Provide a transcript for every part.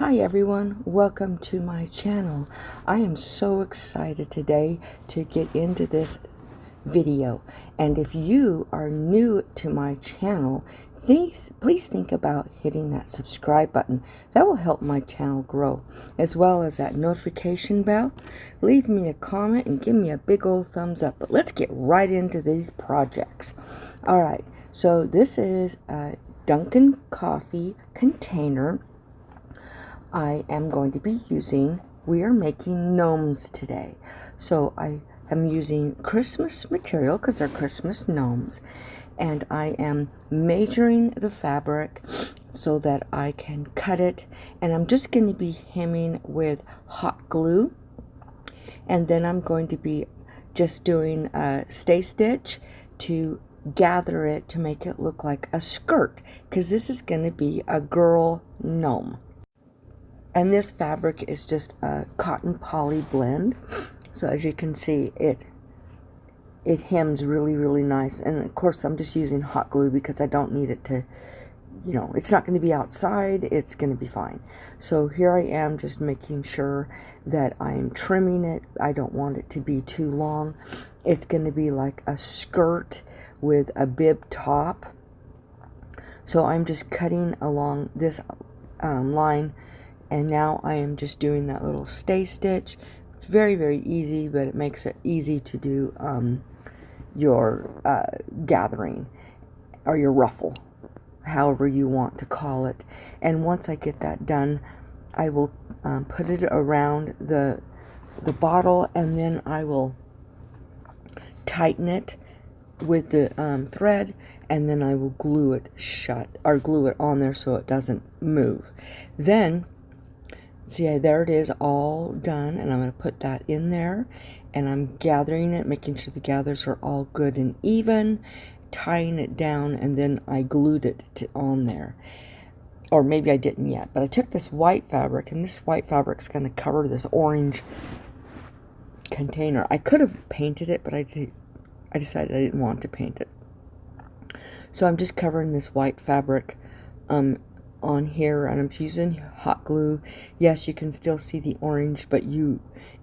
Hi everyone, welcome to my channel. I am so excited today to get into this video, and if you are new to my channel, please think about hitting that subscribe button. That will help my channel grow, as well as that notification bell. Leave me a comment and give me a big old thumbs up. But let's get right into these projects. Alright, so this is a Dunkin' coffee container. I am going to be using, we are making gnomes today. So I am using Christmas material because they're Christmas gnomes. And I am measuring the fabric so that I can cut it. And I'm just going to be hemming with hot glue. And then I'm going to be just doing a stay stitch to gather it to make it look like a skirt. Because this is going to be a girl gnome. And this fabric is just a cotton poly blend. So as you can see, it hems really nice. And of course, I'm just using hot glue because I don't need it to, it's not going to be outside. It's going to be fine. So here I am just making sure that I'm trimming it. I don't want it to be too long. It's going to be like a skirt with a bib top. So I'm just cutting along this line. And now I am just doing that little stay stitch. It's very easy, but it makes it easy to do your gathering or your ruffle, however you want to call it. And once I get that done, I will put it around the bottle, and then I will tighten it with the thread, and then I will glue it shut, or glue it on there so it doesn't move. Then see, there it is all done, and I'm going to put that in there, and I'm gathering it, making sure the gathers are all good and even, tying it down, and then I glued it on there. Or maybe I didn't yet, but I took this white fabric, and this white fabric is going to cover this orange container. I could have painted it, but I decided I didn't want to paint it. So I'm just covering this white fabric on here, and I'm using hot glue. Yes, you can still see the orange, but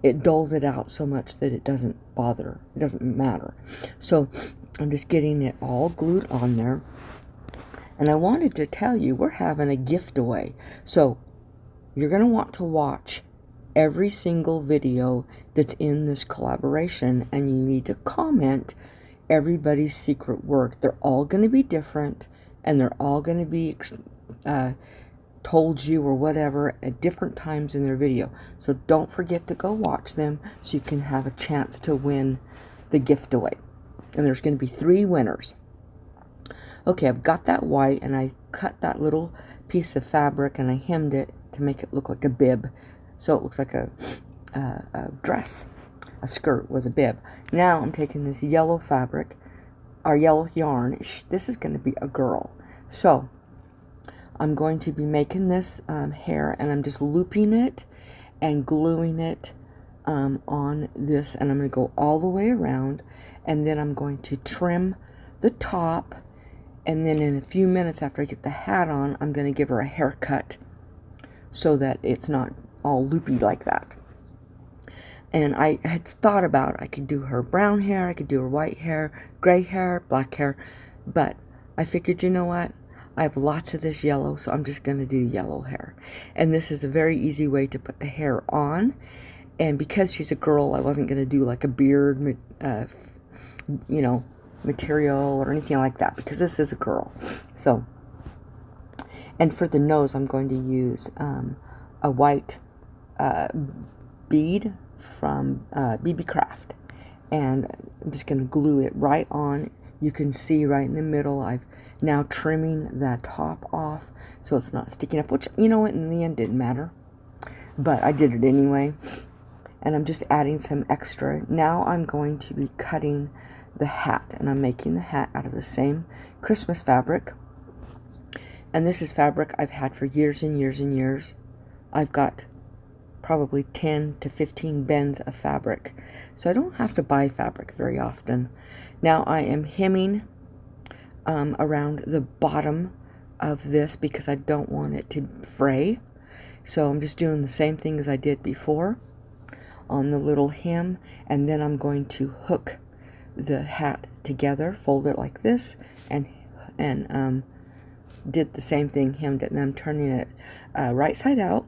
it dulls it out so much that it doesn't bother. It doesn't matter. So I'm just getting it all glued on there. And I wanted to tell you, we're having a gift away. So you're going to want to watch every single video that's in this collaboration, and you need to comment everybody's secret work. They're all going to be different, and they're all going to be told you or whatever at different times in their video. So don't forget to go watch them so you can have a chance to win the gift away. And there's going to be 3 winners. Okay, I've got that white, and I cut that little piece of fabric, and I hemmed it to make it look like a bib. So it looks like a dress, a skirt with a bib. Now I'm taking this yellow fabric, or yellow yarn. This is going to be a girl. So I'm going to be making this hair, and I'm just looping it and gluing it on this, and I'm going to go all the way around, and then I'm going to trim the top, and then in a few minutes after I get the hat on, I'm going to give her a haircut so that it's not all loopy like that. And I had thought about, I could do her brown hair, I could do her white hair, gray hair, black hair, but I figured, you know what? I have lots of this yellow, so I'm just going to do yellow hair. And this is a very easy way to put the hair on. And because she's a girl, I wasn't going to do like a beard, material or anything like that, because this is a girl. So, and for the nose, I'm going to use a white bead from BB Craft. And I'm just going to glue it right on. You can see right in the middle, I've now trimming that top off so it's not sticking up, which, you know what, in the end didn't matter, but I did it anyway. And I'm just adding some extra. Now I'm going to be cutting the hat, and I'm making the hat out of the same Christmas fabric. And this is fabric I've had for years and years and years. I've got probably 10 to 15 bends of fabric, so I don't have to buy fabric very often. Now I am hemming around the bottom of this because I don't want it to fray. So I'm just doing the same thing as I did before on the little hem, and then I'm going to hook the hat together, fold it like this, and did the same thing, hemmed it, and I'm turning it right side out,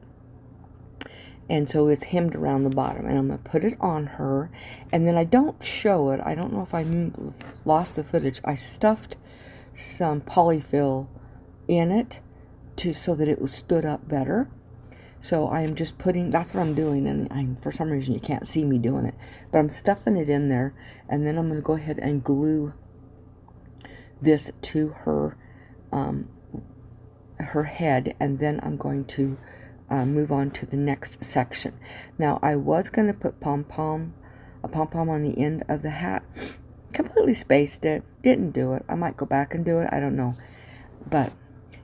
and so it's hemmed around the bottom, and I'm going to put it on her, and then I don't show it. I don't know if I lost the footage. I stuffed some polyfill in it so that it was stood up better. So I'm just putting, that's what I'm doing, and for some reason you can't see me doing it, but I'm stuffing it in there, and then I'm going to go ahead and glue this to her her head, and then I'm going to move on to the next section. Now I was going to put a pom-pom on the end of the hat. Completely spaced it, didn't do it. I might go back and do it, I don't know. But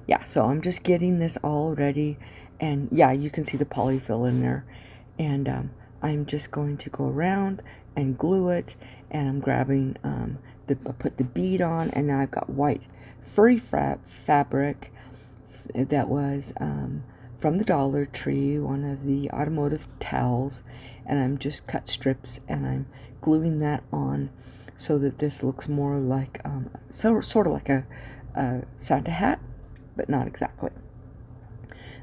yeah, so I'm just getting this all ready, and yeah, you can see the polyfill in there, and I'm just going to go around and glue it, and I'm grabbing I put the bead on, and now I've got white furry fabric that was from the Dollar Tree, one of the automotive towels, and I'm just cut strips, and I'm gluing that on so that this looks more like sort of like a Santa hat, but not exactly.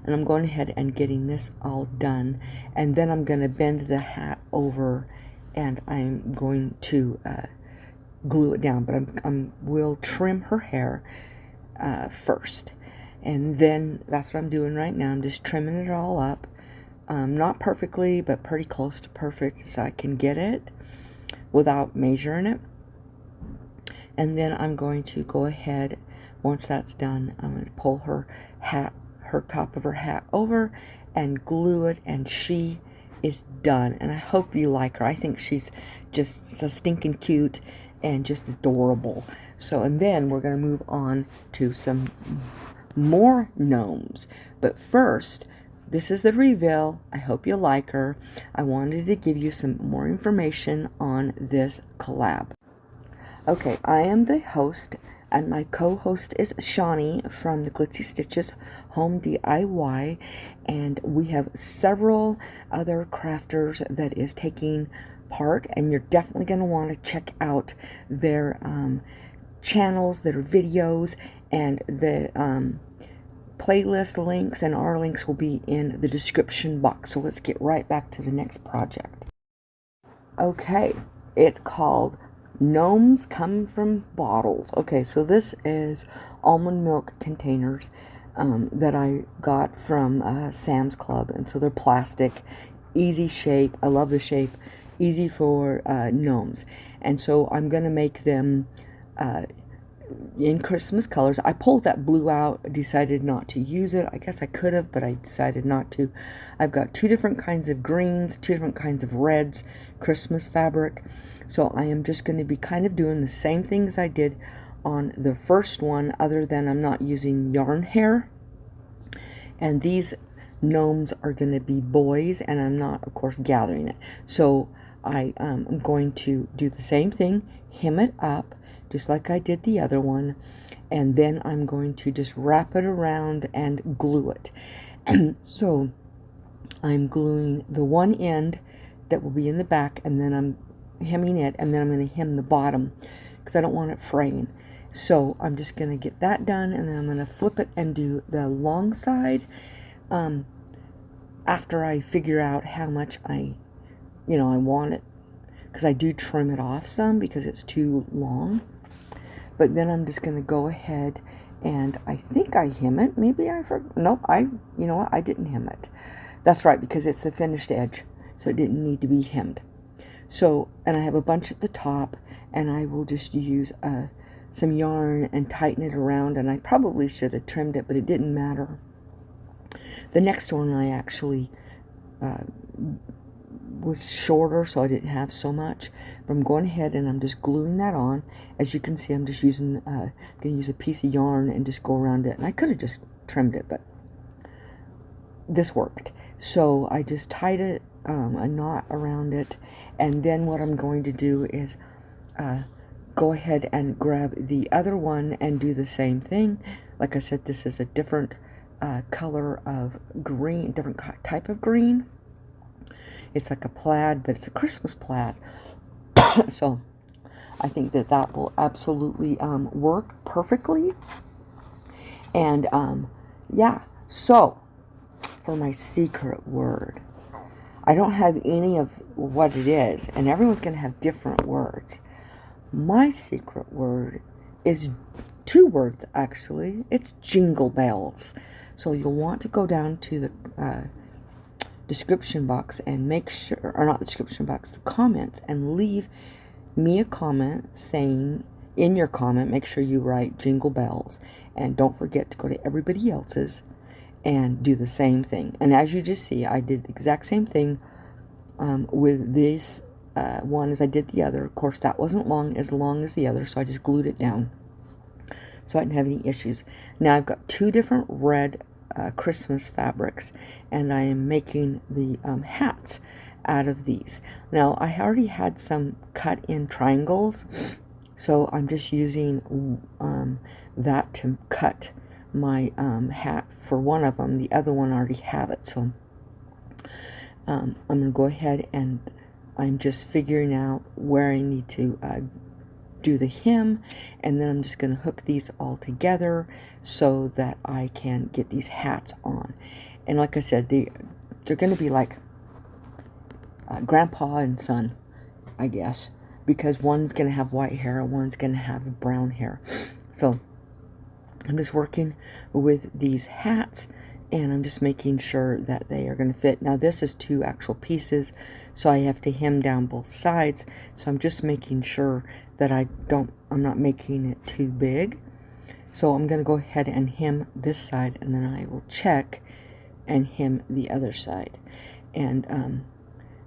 And I'm going ahead and getting this all done, and then I'm going to bend the hat over, and I'm going to glue it down, but I will trim her hair first, and then that's what I'm doing right now. I'm just trimming it all up, not perfectly, but pretty close to perfect as I can get it without measuring it. And then I'm going to go ahead, once that's done, I'm going to pull her top of her hat over and glue it, and she is done. And I hope you like her. I think she's just so stinking cute and just adorable. So, and then we're going to move on to some more gnomes. But first, this is the reveal. I hope you like her. I wanted to give you some more information on this collab. Okay, I am the host, and my co-host is Shawnie from the Glitzy Stitches Home DIY, and we have several other crafters that is taking part, and you're definitely going to want to check out their channels, their videos, and the playlist links, and our links will be in the description box. So let's get right back to the next project. Okay, it's called Gnomes Come from Bottles. Okay, so this is almond milk containers that I got from Sam's Club, and so they're plastic, easy shape. I love the shape, easy for gnomes, and so I'm gonna make them in Christmas colors. I pulled that blue out, decided not to use it. I guess I could have, but I decided not to. I've got two different kinds of greens, two different kinds of reds, Christmas fabric. So I am just going to be kind of doing the same things I did on the first one, other than I'm not using yarn hair. And these gnomes are going to be boys, and I'm not, of course, gathering it. So I am going to do the same thing, hem it up, just like I did the other one, and then I'm going to just wrap it around and glue it. So I'm gluing the one end that will be in the back, and then I'm hemming it, and then I'm going to hem the bottom because I don't want it fraying. So I'm just going to get that done, and then I'm going to flip it and do the long side after I figure out how much I want it, because I do trim it off some because it's too long. But then I'm just going to go ahead, and I think I hem it. Maybe I forgot. Nope, you know what? I didn't hem it. That's right, because it's the finished edge, so it didn't need to be hemmed. So, and I have a bunch at the top, and I will just use some yarn and tighten it around, and I probably should have trimmed it, but it didn't matter. The next one I actually was shorter, so I didn't have so much, but I'm going ahead and I'm just gluing that on. As you can see, I'm just using going to use a piece of yarn and just go around it, and I could have just trimmed it, but this worked. So I just tied it a knot around it, and then what I'm going to do is go ahead and grab the other one and do the same thing. Like I said, this is a different color of green, different type of green. It's like a plaid, but it's a Christmas plaid. So I think that that will absolutely work perfectly. And yeah, so for my secret word, I don't have any of what it is, and everyone's going to have different words. My secret word is 2 words, actually. It's jingle bells. So you'll want to go down to the description box and make sure, or not the description box, the comments, and leave me a comment saying, in your comment, make sure you write jingle bells, and don't forget to go to everybody else's and do the same thing. And as you just see, I did the exact same thing with this one as I did the other. Of course, that wasn't as long as the other, so I just glued it down so I didn't have any issues. Now I've got 2 different red Christmas fabrics, and I am making the hats out of these. Now I already had some cut in triangles, so I'm just using that to cut my hat for one of them. The other one I already have it, so I'm going to go ahead and I'm just figuring out where I need to do the hem, and then I'm just going to hook these all together so that I can get these hats on. And like I said, they're going to be like grandpa and son, I guess, because one's going to have white hair and one's going to have brown hair. So I'm just working with these hats, and I'm just making sure that they are going to fit. Now this is 2 actual pieces, so I have to hem down both sides. So I'm just making sure that I'm not making it too big. So I'm going to go ahead and hem this side, and then I will check and hem the other side. And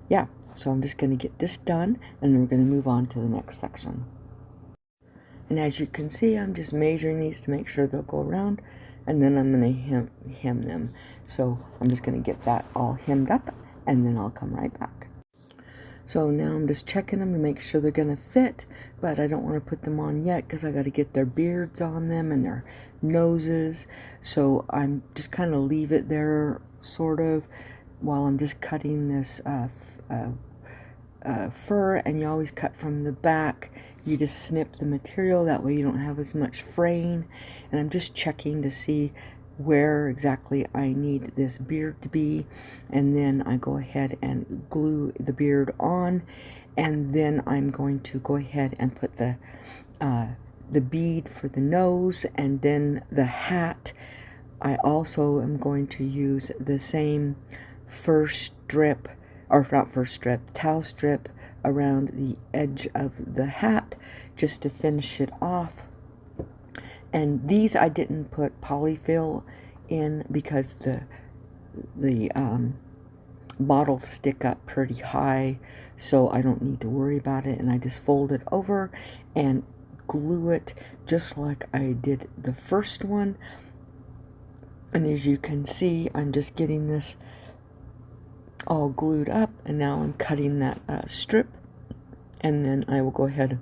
yeah, so I'm just going to get this done, and then we're going to move on to the next section. And as you can see, I'm just measuring these to make sure they'll go around, and then I'm going to hem them. So I'm just going to get that all hemmed up, and then I'll come right back. So now I'm just checking them to make sure they're going to fit, but I don't want to put them on yet because I got to get their beards on them and their noses. So I'm just kind of leave it there, sort of, while I'm just cutting this fur. And you always cut from the back. You just snip the material, that way you don't have as much fraying. And I'm just checking to see where exactly I need this beard to be, and then I go ahead and glue the beard on, and then I'm going to go ahead and put the bead for the nose, and then the hat. I also am going to use the same towel strip around the edge of the hat just to finish it off. And these I didn't put polyfill in because the bottles stick up pretty high, so I don't need to worry about it. And I just fold it over and glue it just like I did the first one. And as you can see, I'm just getting this all glued up, and now I'm cutting that strip, and then I will go ahead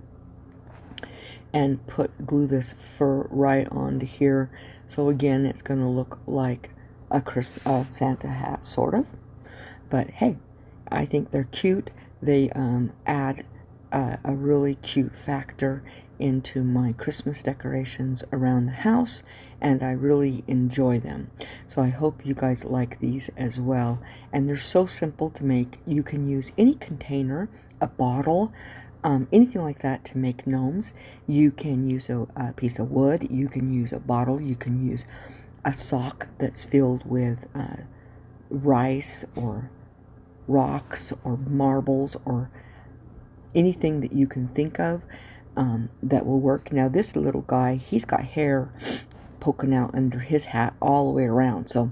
and glue this fur right onto here. So again, it's going to look like a Santa hat, sort of. But hey, I think they're cute. They add a really cute factor into my Christmas decorations around the house, and I really enjoy them. So I hope you guys like these as well. And they're so simple to make. You can use any container, a bottle, anything like that to make gnomes. You can use a piece of wood, you can use a bottle, you can use a sock that's filled with rice or rocks or marbles or anything that you can think of that will work. Now this little guy, he's got hair poking out under his hat all the way around, so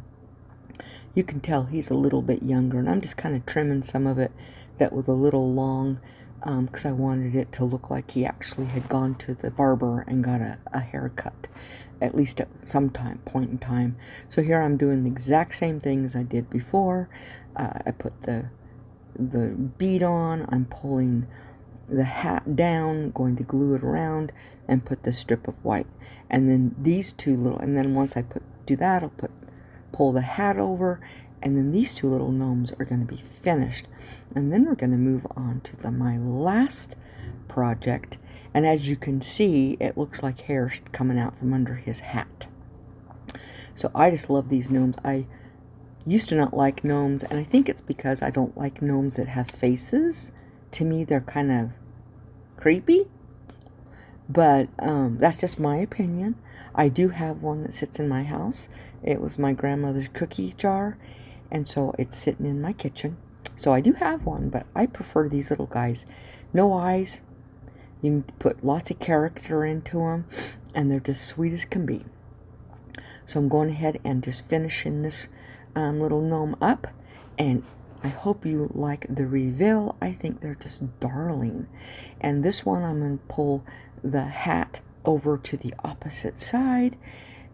you can tell he's a little bit younger, and I'm just kind of trimming some of it that was a little long, because I wanted it to look like he actually had gone to the barber and got a haircut, at least at some point in time. So here I'm doing the exact same thing as I did before. I put the bead on, I'm pulling the hat down, going to glue it around, and put the strip of white. And then these two little, and then once I do that, I'll put pull the hat over, and then these two little gnomes are going to be finished. And then we're going to move on to my last project. And as you can see, it looks like hair coming out from under his hat. So I just love these gnomes. I used to not like gnomes, and I think it's because I don't like gnomes that have faces. To me, they're kind of creepy. But that's just my opinion. I do have one that sits in my house. It was my grandmother's cookie jar, and so it's sitting in my kitchen. So I do have one, but I prefer these little guys. No eyes. You can put lots of character into them, and they're just sweet as can be. So I'm going ahead and just finishing this little gnome up, and I hope you like the reveal. I think they're just darling. And this one, I'm going to pull the hat over to the opposite side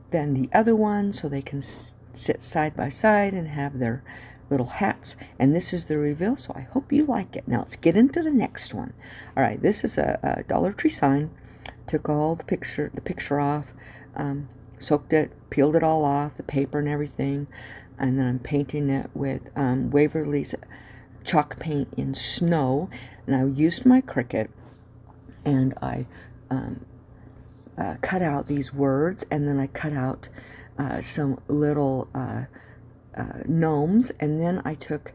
than the other one, so they can sit side by side and have their little hats. And this is the reveal, so I hope you like it. Now let's get into the next one. All right, this is a Dollar Tree sign. Took all the picture off, soaked it, peeled it all off, the paper and everything, and then I'm painting it with Waverly's chalk paint in snow. And I used my Cricut, and I cut out these words, and then I cut out some little gnomes, and then I took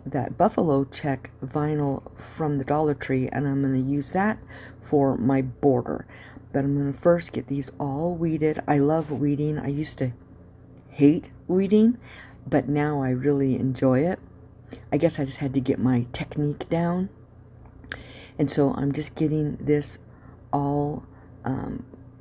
that buffalo check vinyl from the Dollar Tree, and I'm going to use that for my border. But I'm going to first get these all weeded. I love weeding. I used to hate weeding, but now I really enjoy it. I guess I just had to get my technique down. And so I'm just getting this all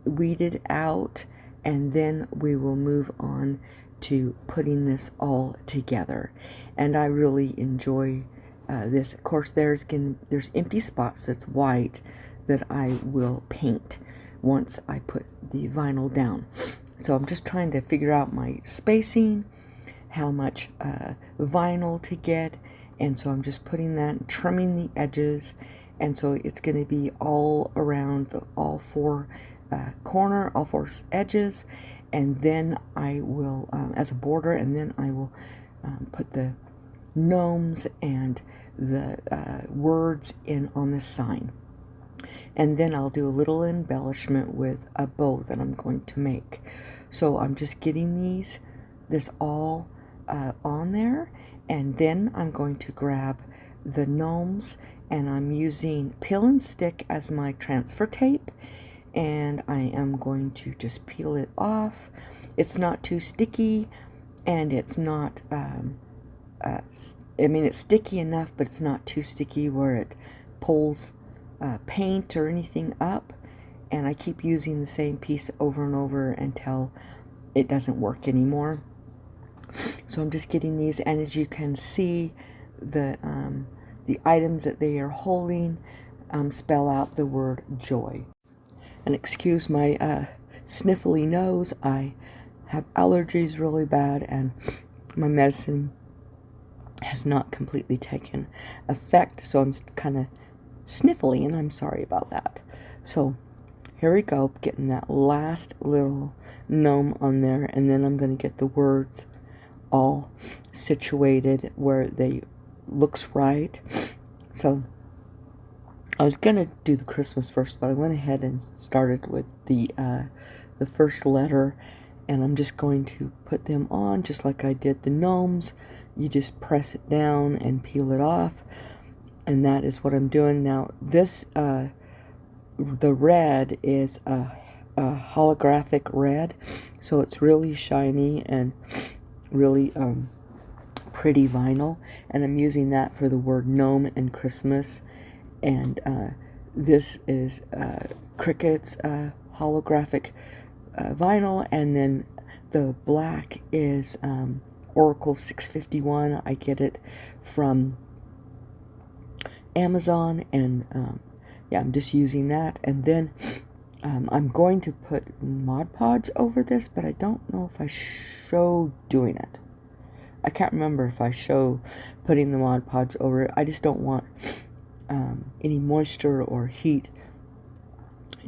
weeded out, and then we will move on to putting this all together. And I really enjoy this. Of course, there's empty spots that's white that I will paint once I put the vinyl down. So I'm just trying to figure out my spacing, how much vinyl to get, and so I'm just putting that, trimming the edges, and so it's going to be all around all four edges, and then I will, as a border, and then I will put the gnomes and the words in on this sign. And then I'll do a little embellishment with a bow that I'm going to make. So I'm just getting this all on there, and then I'm going to grab the gnomes, and I'm using peel and stick as my transfer tape, and I am going to just peel it off. It's not too sticky, and it's not I mean, it's sticky enough, but it's not too sticky where it pulls paint or anything up. And I keep using the same piece over and over until it doesn't work anymore. So I'm just getting these, and as you can see, the items that they are holding spell out the word joy. And excuse my sniffly nose. I have allergies really bad, and my medicine has not completely taken effect, so I'm kind of sniffly, and I'm sorry about that. So here we go, getting that last little gnome on there, and then I'm going to get the words all situated where they looks right. So I was going to do the Christmas first, but I went ahead and started with the first letter, and I'm just going to put them on just like I did the gnomes. You just press it down and peel it off, and that is what I'm doing now. This the red is a holographic red, so it's really shiny and really pretty vinyl, and I'm using that for the word gnome and Christmas. And this is Cricut's holographic vinyl, and then the black is Oracle 651. I get it from Amazon, and yeah, I'm just using that. And then I'm going to put Mod Podge over this, but I don't know if I show doing it. I can't remember if I show putting the Mod Podge over it. I just don't want any moisture or heat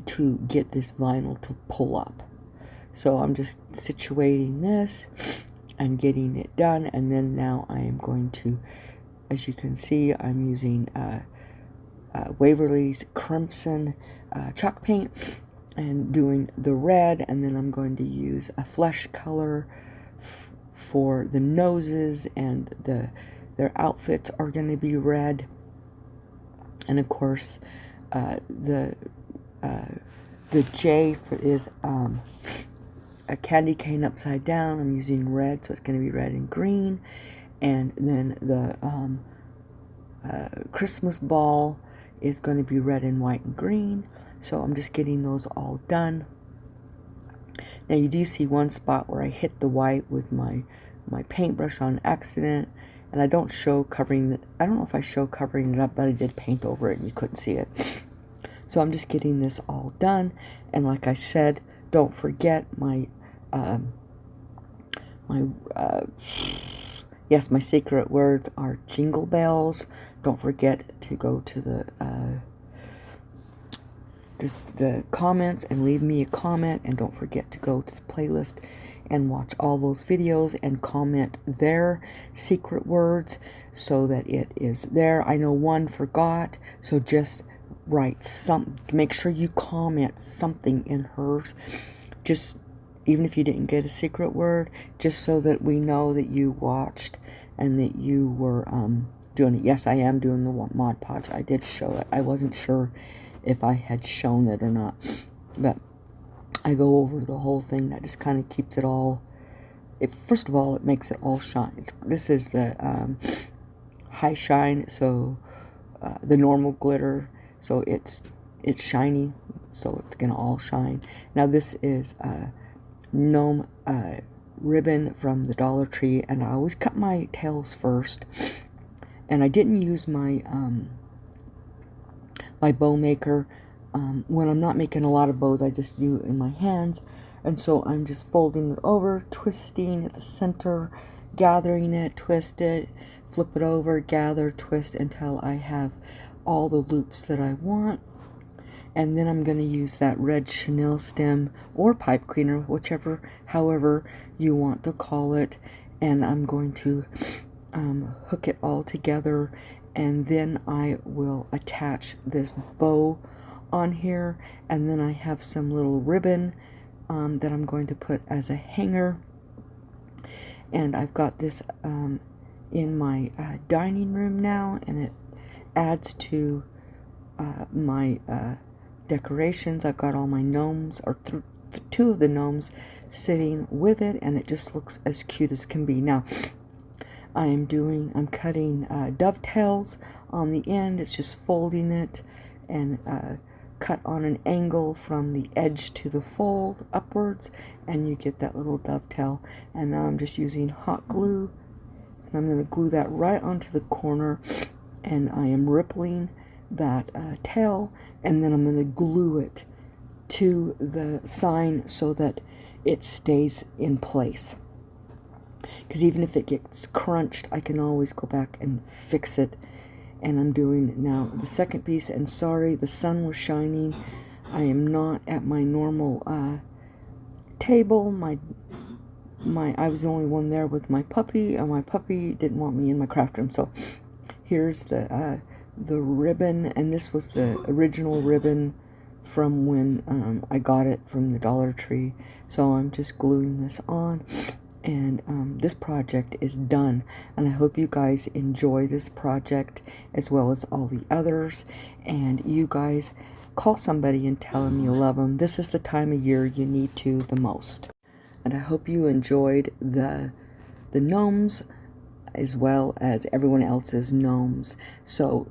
to get this vinyl to pull up. So I'm just situating this, and getting it done. And then now I am going to, as you can see, I'm using Waverly's Crimson chalk paint and doing the red, and then I'm going to use a flesh color for the noses, and their outfits are going to be red. And of course the J is a candy cane upside down. I'm using red, so it's going to be red and green. And then the Christmas ball is going to be red and white and green. So I'm just getting those all done. Now you do see one spot where I hit the white with my paintbrush on accident, and I don't show covering it. I don't know if I show covering it up, but I did paint over it and you couldn't see it. So I'm just getting this all done. And like I said, don't forget my yes, my secret words are jingle bells. Don't forget to go to the comments and leave me a comment, and don't forget to go to the playlist and watch all those videos and comment their secret words so that it is there. I know one forgot, so just write make sure you comment something in hers, just even if you didn't get a secret word, just so that we know that you watched and that you were doing it. Yes, I am doing the Mod Podge. I did show it. I wasn't sure if I had shown it or not, but I go over the whole thing. That just kind of keeps it all, first of all, it makes it all shine. This is the high shine, so the normal glitter, so it's shiny, so it's gonna all shine. Now this is Gnome ribbon from the Dollar Tree, and I always cut my tails first, and I didn't use my my bow maker. When I'm not making a lot of bows, I just do it in my hands, and so I'm just folding it over, twisting at the center, gathering it, twist it, flip it over, gather, twist until I have all the loops that I want. And then I'm going to use that red chenille stem or pipe cleaner, however you want to call it, and I'm going to hook it all together, and then I will attach this bow on here, and then I have some little ribbon that I'm going to put as a hanger, and I've got this in my dining room now, and it adds to my decorations. I've got all my gnomes, or two of the gnomes sitting with it, and it just looks as cute as can be. Now I'm cutting dovetails on the end. It's just folding it and cut on an angle from the edge to the fold upwards, and you get that little dovetail. And now I'm just using hot glue, and I'm going to glue that right onto the corner, and I am rippling that tail, and then I'm going to glue it to the sign so that it stays in place. Because even if it gets crunched, I can always go back and fix it. And I'm doing now the second piece, and sorry, the sun was shining. I am not at my normal table. I was the only one there with my puppy, and my puppy didn't want me in my craft room. So here's the ribbon, and this was the original ribbon from when I got it from the Dollar Tree. So I'm just gluing this on, and this project is done, and I hope you guys enjoy this project as well as all the others, and you guys call somebody and tell them you love them. This is the time of year you need to the most. And I hope you enjoyed the gnomes as well as everyone else's gnomes. So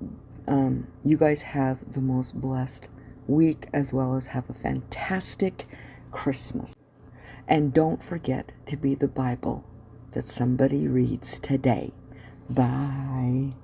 you guys have the most blessed week, as well as have a fantastic Christmas. And don't forget to be the Bible that somebody reads today. Bye.